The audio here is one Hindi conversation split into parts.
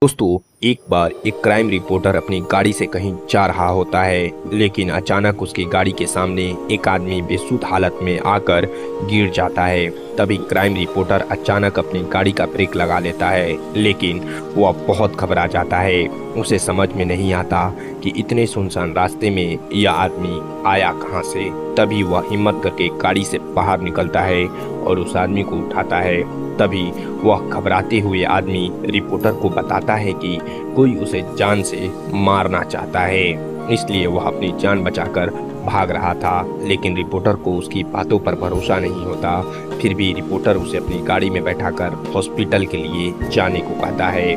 दोस्तों, एक बार एक क्राइम रिपोर्टर अपनी गाड़ी से कहीं जा रहा होता है, लेकिन अचानक उसकी गाड़ी के सामने एक आदमी बेसुध हालत में आकर गिर जाता है। तभी क्राइम रिपोर्टर अचानक अपनी गाड़ी का ब्रेक लगा लेता है, लेकिन वह बहुत घबरा जाता है। उसे समझ में नहीं आता कि इतने सुनसान रास्ते में यह आदमी आया कहां से। तभी वह हिम्मत करके गाड़ी से बाहर निकलता है और उस आदमी को उठाता है। तभी वह घबराते हुए आदमी रिपोर्टर को बताता है कि कोई उसे जान से मारना चाहता है, इसलिए वह अपनी जान बचाकर भाग रहा था। लेकिन रिपोर्टर को उसकी बातों पर भरोसा नहीं होता। फिर भी रिपोर्टर उसे अपनी गाड़ी में बैठाकर हॉस्पिटल के लिए जाने को कहता है,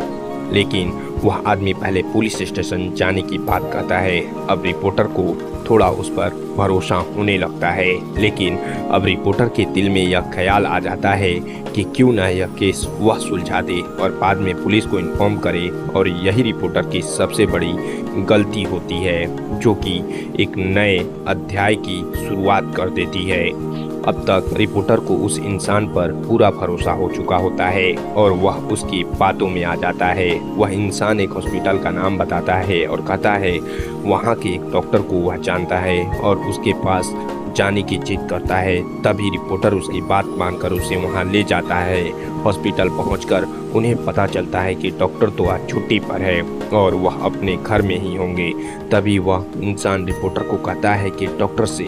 लेकिन वह आदमी पहले पुलिस स्टेशन जाने की बात करता है। अब रिपोर्टर को थोड़ा उस पर भरोसा होने लगता है, लेकिन अब रिपोर्टर के दिल में यह ख्याल आ जाता है कि क्यों न यह केस वह सुलझा दे और बाद में पुलिस को इन्फॉर्म करे। और यही रिपोर्टर की सबसे बड़ी गलती होती है, जो कि एक नए अध्याय की शुरुआत कर देती है। अब तक रिपोर्टर को उस इंसान पर पूरा भरोसा हो चुका होता है और वह उसकी बातों में आ जाता है। वह इंसान एक हॉस्पिटल का नाम बताता है और कहता है वहाँ के एक डॉक्टर को वह जानता है और उसके पास जाने की जिद करता है। तभी रिपोर्टर उसकी बात मानकर उसे वहाँ ले जाता है। हॉस्पिटल पहुंचकर उन्हें पता चलता है कि डॉक्टर तो आज छुट्टी पर है और वह अपने घर में ही होंगे। तभी वह इंसान रिपोर्टर को कहता है कि डॉक्टर से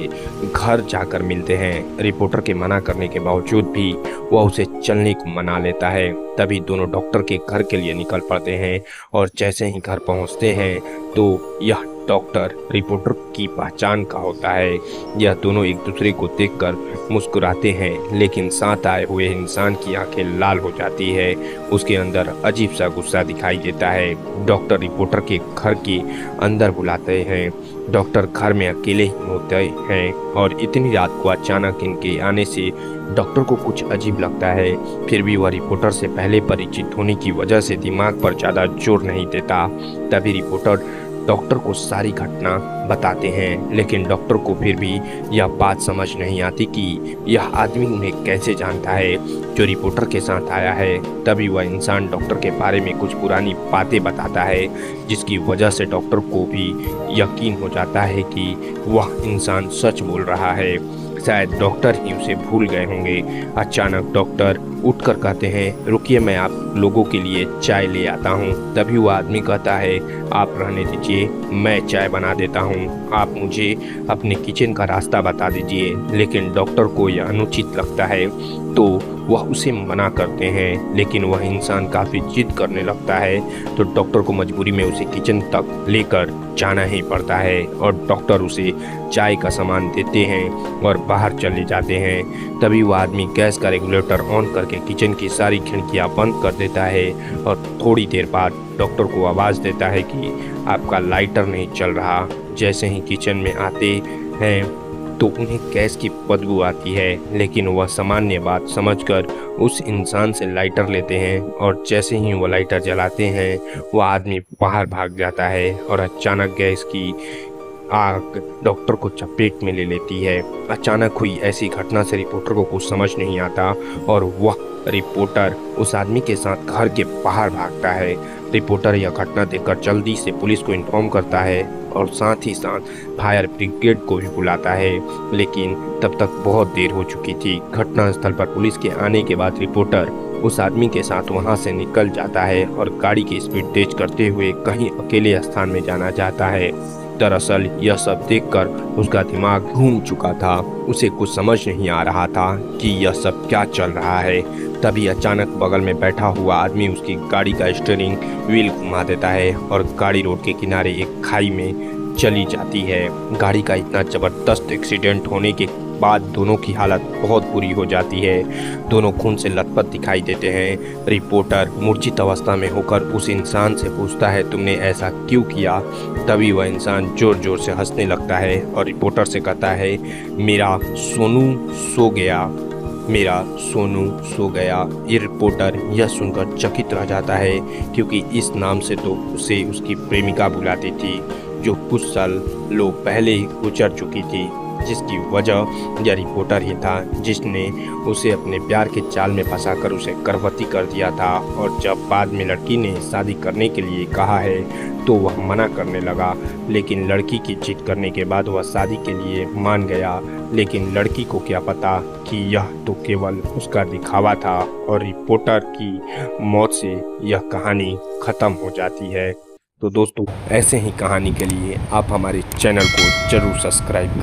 घर जाकर मिलते हैं। रिपोर्टर के मना करने के बावजूद भी वह उसे चलने को मना लेता है। तभी दोनों डॉक्टर के घर के लिए निकल पड़ते हैं और जैसे ही घर पहुंचते हैं तो यह डॉक्टर रिपोर्टर की पहचान का होता है। यह दोनों एक दूसरे को देखकर मुस्कुराते हैं, लेकिन साथ आए हुए इंसान की आंखें लाल हो जाती है। उसके अंदर अजीब सा गुस्सा दिखाई देता है। डॉक्टर रिपोर्टर के घर के अंदर बुलाते हैं। डॉक्टर घर में अकेले ही होते हैं और इतनी रात को अचानक इनके आने से डॉक्टर को कुछ अजीब लगता है। फिर भी वह रिपोर्टर से पहले परिचित होने की वजह से दिमाग पर ज़्यादा जोर नहीं देता। तभी रिपोर्टर डॉक्टर को सारी घटना बताते हैं, लेकिन डॉक्टर को फिर भी यह बात समझ नहीं आती कि यह आदमी उन्हें कैसे जानता है जो रिपोर्टर के साथ आया है। तभी वह इंसान डॉक्टर के बारे में कुछ पुरानी बातें बताता है, जिसकी वजह से डॉक्टर को भी यकीन हो जाता है कि वह इंसान सच बोल रहा है। शायद डॉक्टर ही उसे भूल गए होंगे। अचानक डॉक्टर उठकर कहते हैं, रुकिए, मैं आप लोगों के लिए चाय ले आता हूँ। तभी वह आदमी कहता है, आप रहने दीजिए, मैं चाय बना देता हूँ, आप मुझे अपने किचन का रास्ता बता दीजिए। लेकिन डॉक्टर को यह अनुचित लगता है तो वह उसे मना करते हैं, लेकिन वह इंसान काफ़ी जिद करने लगता है तो डॉक्टर को मजबूरी में उसे किचन तक लेकर जाना ही पड़ता है और डॉक्टर उसे चाय का सामान देते हैं और बाहर चले जाते हैं। तभी वह आदमी गैस का रेगुलेटर ऑन करके किचन की सारी खिड़कियां बंद कर देता है और थोड़ी देर बाद डॉक्टर को आवाज़ देता है कि आपका लाइटर नहीं चल रहा। जैसे ही किचन में आते हैं तो उन्हें गैस की बदबू आती है, लेकिन वह सामान्य बात समझकर उस इंसान से लाइटर लेते हैं और जैसे ही वो लाइटर जलाते हैं वह आदमी बाहर भाग जाता है और अचानक गैस की आग डॉक्टर को चपेट में ले लेती है। अचानक हुई ऐसी घटना से रिपोर्टर को कुछ समझ नहीं आता और वह रिपोर्टर उस आदमी के साथ घर के बाहर भागता है। रिपोर्टर यह घटना देखकर जल्दी से पुलिस को इन्फॉर्म करता है और साथ ही साथ फायर ब्रिगेड को भी बुलाता है, लेकिन तब तक बहुत देर हो चुकी थी। घटनास्थल पर पुलिस के आने के बाद रिपोर्टर उस आदमी के साथ वहां से निकल जाता है और गाड़ी की स्पीड तेज करते हुए कहीं अकेले स्थान में जाना चाहता है। दरअसल यह सब देखकर उसका दिमाग घूम चुका था। उसे कुछ समझ नहीं आ रहा था कि यह सब क्या चल रहा है। तभी अचानक बगल में बैठा हुआ आदमी उसकी गाड़ी का स्टीयरिंग व्हील घुमा देता है और गाड़ी रोड के किनारे एक खाई में चली जाती है। गाड़ी का इतना ज़बरदस्त एक्सीडेंट होने के बाद दोनों की हालत बहुत बुरी हो जाती है। दोनों खून से लथपथ दिखाई देते हैं। रिपोर्टर मूर्छित अवस्था में होकर उस इंसान से पूछता है, तुमने ऐसा क्यों किया? तभी वह इंसान जोर जोर से हंसने लगता है और रिपोर्टर से कहता है, मेरा सोनू सो गया, मेरा सोनू सो गया। ये रिपोर्टर यह सुनकर चकित रह जाता है, क्योंकि इस नाम से तो उसे उसकी प्रेमिका बुलाती थी, जो कुछ साल पहले ही गुजर चुकी थी। जिसकी वजह यह रिपोर्टर ही था, जिसने उसे अपने प्यार के जाल में फंसाकर उसे गर्भवती कर दिया था। और जब बाद में लड़की ने शादी करने के लिए कहा है तो वह मना करने लगा, लेकिन लड़की की जिद करने के बाद वह शादी के लिए मान गया। लेकिन लड़की को क्या पता कि यह तो केवल उसका दिखावा था और रिपोर्टर की मौत से यह कहानी खत्म हो जाती है। तो दोस्तों, ऐसे ही कहानी के लिए आप हमारे चैनल को जरूर सब्सक्राइब करें।